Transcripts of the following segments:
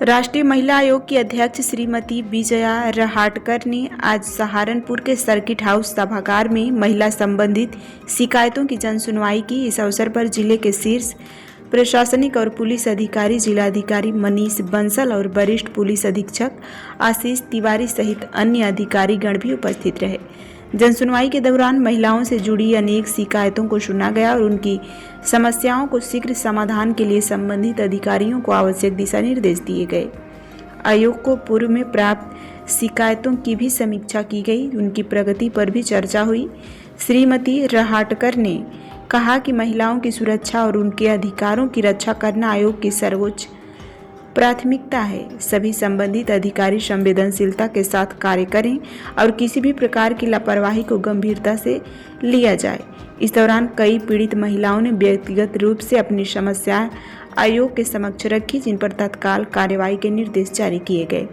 राष्ट्रीय महिला आयोग की अध्यक्ष श्रीमती विजया रहाटकर ने आज सहारनपुर के सर्किट हाउस सभागार में महिला संबंधित शिकायतों की जनसुनवाई की। इस अवसर पर जिले के शीर्ष प्रशासनिक और पुलिस अधिकारी, जिलाधिकारी मनीष बंसल और वरिष्ठ पुलिस अधीक्षक आशीष तिवारी सहित अन्य अधिकारीगण भी उपस्थित रहे। जनसुनवाई के दौरान महिलाओं से जुड़ी अनेक शिकायतों को सुना गया और उनकी समस्याओं को शीघ्र समाधान के लिए संबंधित अधिकारियों को आवश्यक दिशा निर्देश दिए गए। आयोग को पूर्व में प्राप्त शिकायतों की भी समीक्षा की गई, उनकी प्रगति पर भी चर्चा हुई। श्रीमती रहाटकर ने कहा कि महिलाओं की सुरक्षा और उनके अधिकारों की रक्षा करना आयोग की सर्वोच्च प्राथमिकता है। सभी संबंधित अधिकारी संवेदनशीलता के साथ कार्य करें और किसी भी प्रकार की लापरवाही को गंभीरता से लिया जाए। इस दौरान कई पीड़ित महिलाओं ने व्यक्तिगत रूप से अपनी समस्या आयोग के समक्ष रखी, जिन पर तत्काल कार्रवाई के निर्देश जारी किए गए।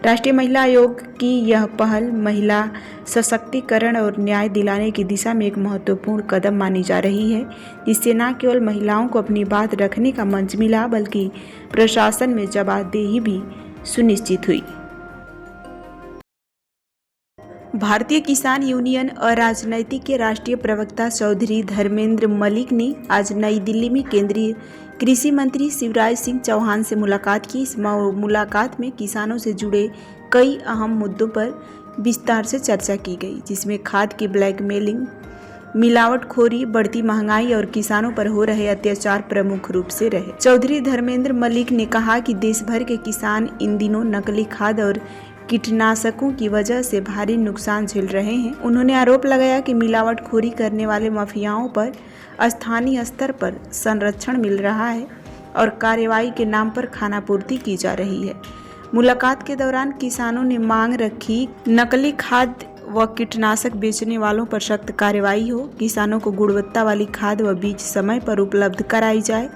राष्ट्रीय महिला आयोग की यह पहल महिला सशक्तिकरण और न्याय दिलाने की दिशा में एक महत्वपूर्ण कदम मानी जा रही है, जिससे न केवल महिलाओं को अपनी बात रखने का मंच मिला, बल्कि प्रशासन में जवाबदेही भी सुनिश्चित हुई। भारतीय किसान यूनियन अराजनैतिक के राष्ट्रीय प्रवक्ता चौधरी धर्मेंद्र मलिक ने आज नई दिल्ली में केंद्रीय कृषि मंत्री शिवराज सिंह चौहान से मुलाकात की। इस मुलाकात में किसानों से जुड़े कई अहम मुद्दों पर विस्तार से चर्चा की गई, जिसमें खाद की ब्लैकमेलिंग, मिलावटखोरी, बढ़ती महंगाई और किसानों पर हो रहे अत्याचार प्रमुख रूप से रहे। चौधरी धर्मेंद्र मलिक ने कहा कि देश भर के किसान इन दिनों नकली खाद और कीटनाशकों की वजह से भारी नुकसान झेल रहे हैं। उन्होंने आरोप लगाया कि मिलावटखोरी करने वाले माफियाओं पर स्थानीय स्तर पर संरक्षण मिल रहा है और कार्रवाई के नाम पर खानापूर्ति की जा रही है। मुलाकात के दौरान किसानों ने मांग रखी, नकली खाद व कीटनाशक बेचने वालों पर सख्त कार्रवाई हो, किसानों को गुणवत्ता वाली खाद व बीज समय पर उपलब्ध कराई जाए,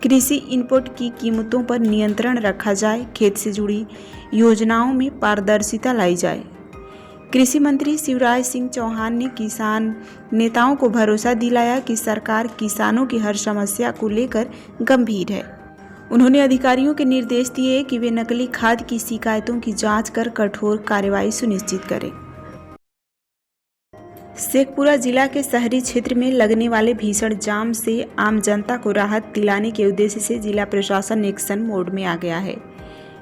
कृषि इनपुट की कीमतों पर नियंत्रण रखा जाए, खेत से जुड़ी योजनाओं में पारदर्शिता लाई जाए। कृषि मंत्री शिवराज सिंह चौहान ने किसान नेताओं को भरोसा दिलाया कि सरकार किसानों की हर समस्या को लेकर गंभीर है। उन्होंने अधिकारियों के निर्देश दिए कि वे नकली खाद की शिकायतों की जांच कर कठोर कार्रवाई सुनिश्चित करें। शेखपुरा जिला के शहरी क्षेत्र में लगने वाले भीषण जाम से आम जनता को राहत दिलाने के उद्देश्य से जिला प्रशासन एक्शन मोड में आ गया है।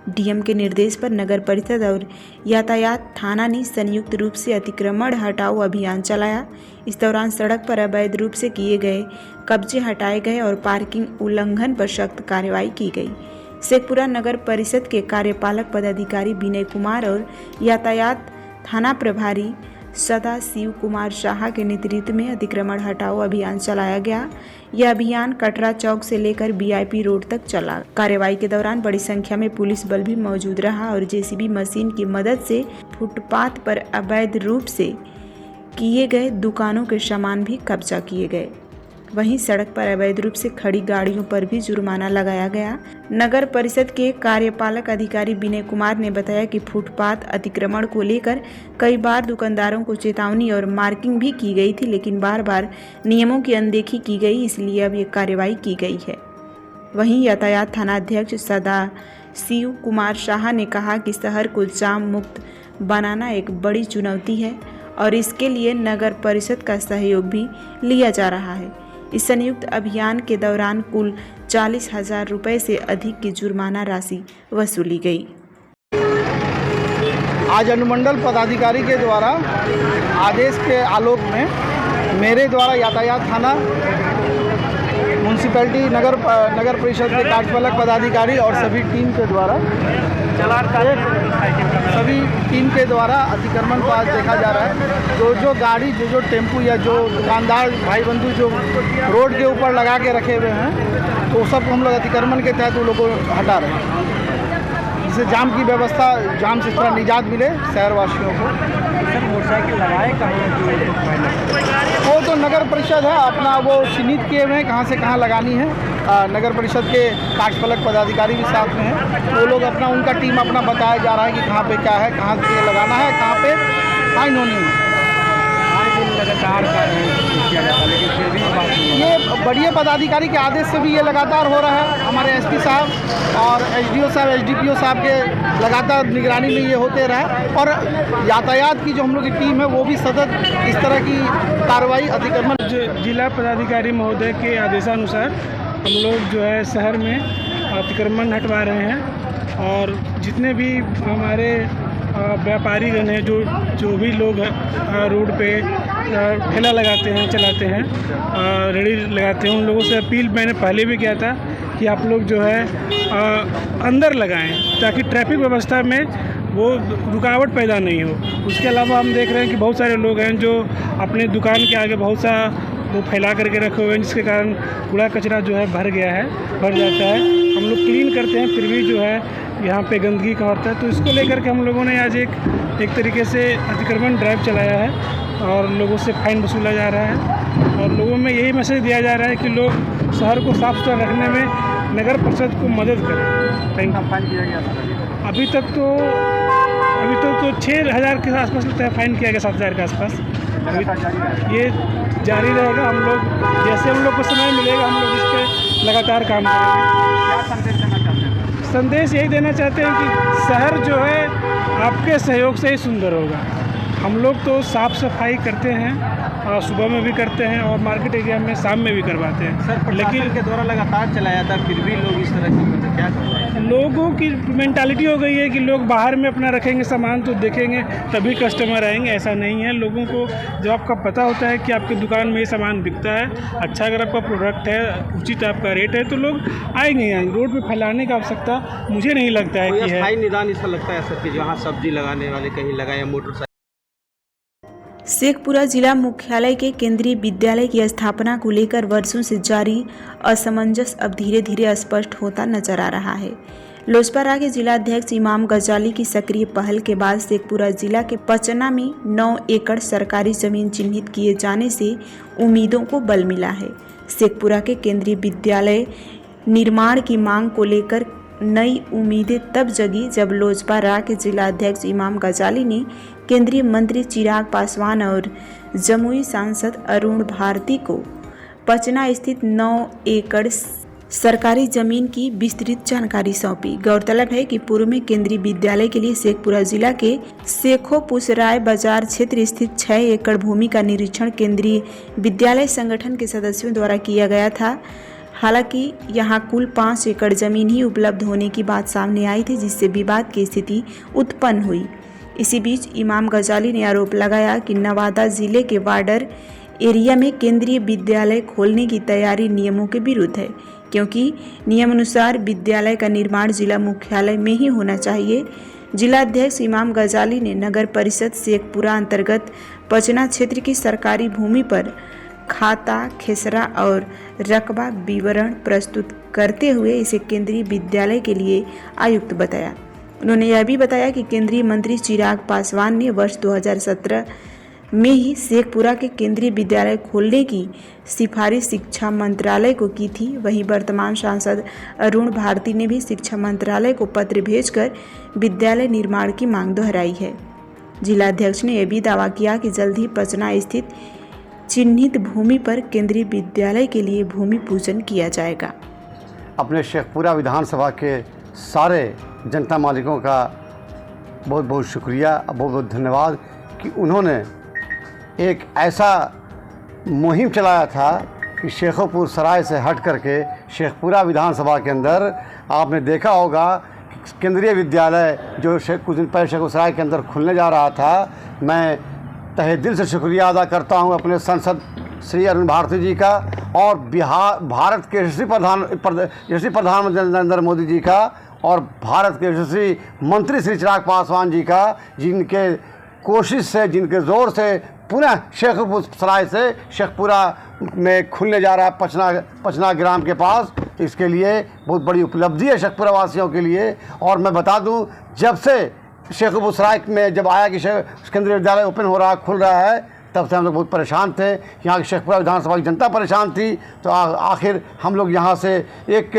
डीएम के निर्देश पर नगर परिषद और यातायात थाना ने संयुक्त रूप से अतिक्रमण हटाओ अभियान चलाया। इस दौरान सड़क पर अवैध रूप से किए गए कब्जे हटाए गए और पार्किंग उल्लंघन पर सख्त कार्रवाई की गई। शेखपुरा नगर परिषद के कार्यपालक पदाधिकारी विनय कुमार और यातायात थाना प्रभारी सदाशिव कुमार शाह के नेतृत्व में अतिक्रमण हटाओ अभियान चलाया गया। यह अभियान कटरा चौक से लेकर वीआईपी रोड तक चला। कार्रवाई के दौरान बड़ी संख्या में पुलिस बल भी मौजूद रहा और जेसीबी मशीन की मदद से फुटपाथ पर अवैध रूप से किए गए दुकानों के सामान भी कब्जा किए गए। वहीं सड़क पर अवैध रूप से खड़ी गाड़ियों पर भी जुर्माना लगाया गया। नगर परिषद के कार्यपालक अधिकारी विनय कुमार ने बताया कि फुटपाथ अतिक्रमण को लेकर कई बार दुकानदारों को चेतावनी और मार्किंग भी की गई थी, लेकिन बार बार नियमों की अनदेखी की गई, इसलिए अब ये कार्रवाई की गई है। वहीं यातायात थाना अध्यक्ष सदाशिव कुमार शाह ने कहा कि शहर को जाम मुक्त बनाना एक बड़ी चुनौती है और इसके लिए नगर परिषद का सहयोग भी लिया जा रहा है। इस संयुक्त अभियान के दौरान कुल 40,000 रुपए से अधिक की जुर्माना राशि वसूली गई। आज अनुमंडल पदाधिकारी के द्वारा आदेश के आलोक में मेरे द्वारा यातायात थाना, म्यूनसिपैलिटी, नगर परिषद के कार्यपालक पदाधिकारी और सभी टीम के द्वारा अतिक्रमण को आज देखा जा रहा है। जो गाड़ी जो टेम्पू या जो दुकानदार भाई बंधु जो रोड के ऊपर लगा के रखे हुए हैं, तो सब हम लोग अतिक्रमण के तहत उन लोगों को हटा रहे हैं, जिससे जाम की व्यवस्था, जाम से थोड़ा निजात मिले शहरवासियों को। सर, मोटरसाइकिल लगाए वो तो नगर परिषद है अपना, वो चिन्हित किए हुए हैं कहाँ से कहाँ लगानी है। नगर परिषद के कार्यपालक पदाधिकारी भी साथ में हैं, वो लोग अपना, उनका टीम अपना बताया जा रहा है कि कहाँ पे क्या है, कहाँ पे लगाना है, कहाँ पे फाइन होनी है। लगातार किया जाता है, लेकिन फिर भी बात नहीं है। ये बढ़िया पदाधिकारी के आदेश से भी ये लगातार हो रहा है। हमारे एसपी साहब और एसडीओ साहब, एसडीपीओ साहब के लगातार निगरानी में ये होते रहा, और यातायात की जो हम लोग की टीम है वो भी सतत इस तरह की कार्रवाई अतिक्रमण। जिला पदाधिकारी महोदय के आदेशानुसार हम लोग जो है शहर में अतिक्रमण हटवा रहे हैं, और जितने भी हमारे व्यापारीगण हैं, जो भी लोग रोड पे ठेला लगाते हैं, चलाते हैं, रेहड़ी लगाते हैं, उन लोगों से अपील मैंने पहले भी किया था कि आप लोग जो है अंदर लगाएं, ताकि ट्रैफिक व्यवस्था में वो रुकावट पैदा नहीं हो। उसके अलावा हम देख रहे हैं कि बहुत सारे लोग हैं जो अपने दुकान के आगे बहुत सा वो फैला करके रखे हुए हैं, जिसके कारण कूड़ा कचरा जो है भर जाता है। हम लोग क्लीन करते हैं, फिर भी जो है यहाँ पे गंदगी का होता है। तो इसको लेकर के हम लोगों ने आज एक तरीके से अतिक्रमण ड्राइव चलाया है, और लोगों से फाइन वसूला जा रहा है, और लोगों में यही मैसेज दिया जा रहा है कि लोग शहर को साफ़ सुथरा रखने में नगर परिषद को मदद करें। फाइन किया गया था अभी तक तो 6,000 के आसपास लगता है फाइन किया गया, 7,000 के आसपास। ये जारी रहेगा। हम लोग जैसे हम लोग को समय मिलेगा, हम लोग इस पर लगातार काम करेंगे। क्या संदेश देना चाहते हैं? संदेश यही देना चाहते हैं कि शहर जो है आपके सहयोग से ही सुंदर होगा। हम लोग तो साफ़ सफाई करते हैं, सुबह में भी करते हैं, और मार्केट एरिया में शाम में भी करवाते हैं। सर, लेकिन के द्वारा लगातार चलाया था, फिर भी लोग इस तरह की क्या कर रहे हैं? लोगों की मेंटालिटी हो गई है कि लोग बाहर में अपना रखेंगे सामान तो देखेंगे तभी कस्टमर आएंगे। ऐसा नहीं है। लोगों को जब आपका पता होता है कि आपकी दुकान में ये सामान बिकता है, अच्छा अगर आपका प्रोडक्ट है, उचित आपका रेट है, तो लोग आएंगे। रोड पे फैलाने की आवश्यकता मुझे नहीं लगता है कि है। निदान इसका लगता है सर कि जहाँ सब्जी लगाने वाले कहीं लगाए, मोटरसाइकिल। शेखपुरा जिला मुख्यालय के केंद्रीय विद्यालय की स्थापना को लेकर वर्षों से जारी असमंजस अब धीरे धीरे स्पष्ट होता नजर आ रहा है। लोजपा के जिलाध्यक्ष इमाम गजाली की सक्रिय पहल के बाद शेखपुरा जिला के पचना में 9 एकड़ सरकारी जमीन चिन्हित किए जाने से उम्मीदों को बल मिला है। शेखपुरा के केंद्रीय विद्यालय निर्माण की मांग को लेकर नई उम्मीदें तब जगी जब लोजपा के जिलाध्यक्ष इमाम गजाली ने केंद्रीय मंत्री चिराग पासवान और जमुई सांसद अरुण भारती को पचना स्थित 9 एकड़ सरकारी जमीन की विस्तृत जानकारी सौंपी। गौरतलब है कि पूर्व में केंद्रीय विद्यालय के लिए शेखपुरा जिला के शेखोपुसराय बाजार क्षेत्र स्थित 6 एकड़ भूमि का निरीक्षण केंद्रीय विद्यालय संगठन के सदस्यों द्वारा किया गया था। हालांकि यहां कुल 5 एकड़ जमीन ही उपलब्ध होने की बात सामने आई थी, जिससे विवाद की स्थिति उत्पन्न हुई। इसी बीच इमाम गजाली ने आरोप लगाया कि नवादा जिले के बॉर्डर एरिया में केंद्रीय विद्यालय खोलने की तैयारी नियमों के विरुद्ध है, क्योंकि नियमानुसार विद्यालय का निर्माण जिला मुख्यालय में ही होना चाहिए। जिलाध्यक्ष इमाम गजाली ने नगर परिषद शेखपुरा अंतर्गत पचना क्षेत्र की सरकारी भूमि पर खाता, खेसरा और रकबा विवरण प्रस्तुत करते हुए इसे केंद्रीय विद्यालय के लिए आयुक्त बताया। उन्होंने यह भी बताया कि केंद्रीय मंत्री चिराग पासवान ने वर्ष 2017 में ही शेखपुरा के केंद्रीय विद्यालय खोलने की सिफारिश शिक्षा मंत्रालय को की थी। वहीं वर्तमान सांसद अरुण भारती ने भी शिक्षा मंत्रालय को पत्र भेजकर विद्यालय निर्माण की मांग दोहराई है। जिलाध्यक्ष ने यह भी दावा किया कि जल्द ही पचना स्थित चिन्हित भूमि पर केंद्रीय विद्यालय के लिए भूमि पूजन किया जाएगा। अपने शेखपुरा विधानसभा के सारे जनता मालिकों का बहुत बहुत शुक्रिया, बहुत बहुत धन्यवाद कि उन्होंने एक ऐसा मुहिम चलाया था कि शेखोपुर सराय से हट करके शेखपुरा विधानसभा के अंदर आपने देखा होगा केंद्रीय विद्यालय जो कुछ दिन पहले शेखोपुर सराय के अंदर खुलने जा रहा था। मैं तहे दिल से शुक्रिया अदा करता हूं अपने सांसद श्री अरुण भारती जी का और भारत के यशस्वी प्रधानमंत्री नरेंद्र मोदी जी का और भारत के यशस्वी मंत्री श्री चिराग पासवान जी का, जिनके कोशिश से, जिनके ज़ोर से पुनः शेखपुर सराय से शेखपुरा में खुलने जा रहा है पचना ग्राम के पास। इसके लिए बहुत बड़ी उपलब्धि है शेखपुरा वासियों के लिए। और मैं बता दूं, जब से शेखपुर सराय में जब आया कि केंद्रीय विद्यालय ओपन हो रहा, खुल रहा है, तब से हम लोग बहुत परेशान थे। यहाँ की शेखपुरा विधानसभा की जनता परेशान थी। तो आखिर हम लोग यहाँ से एक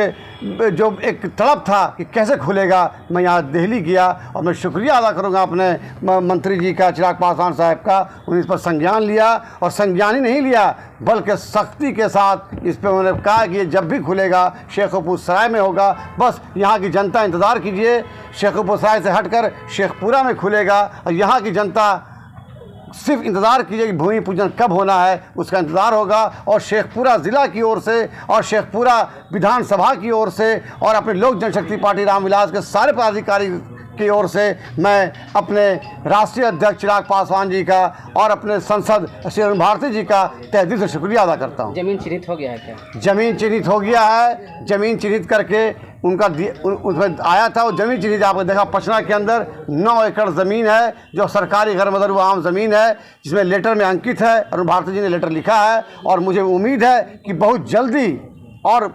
तड़प था कि कैसे खुलेगा। मैं यहाँ दिल्ली गया और मैं शुक्रिया अदा करूँगा अपने मंत्री जी का, चिराग पासवान साहब का। उन्होंने इस पर संज्ञान लिया और संज्ञान ही नहीं लिया बल्कि सख्ती के साथ इस पर उन्होंने कहा कि ये जब भी खुलेगा शेखपुरा सराय में होगा। बस यहाँ की जनता इंतज़ार कीजिए, शेखपुरा सराय से हटकर शेखपुरा में खुलेगा और यहाँ की जनता सिर्फ इंतज़ार कीजिए कि भूमि पूजन कब होना है, उसका इंतज़ार होगा। और शेखपुरा ज़िला की ओर से और शेखपुरा विधानसभा की ओर से और अपने लोक जनशक्ति पार्टी रामविलास के सारे पदाधिकारी की ओर से मैं अपने राष्ट्रीय अध्यक्ष चिराग पासवान जी का और अपने सांसद श्री अरुण भारती जी का तहे दिल से शुक्रिया अदा करता हूँ। जमीन चिन्हित हो गया है क्या? ज़मीन चिन्हित हो गया है। ज़मीन चिन्हित करके उनका उसमें आया था। वो ज़मीन चिन्हित आपने देखा, पचना के अंदर 9 एकड़ ज़मीन है जो सरकारी घर मदर आम ज़मीन है, जिसमें लेटर में अंकित है। अरुण भारती जी ने लेटर लिखा है और मुझे उम्मीद है कि बहुत जल्दी और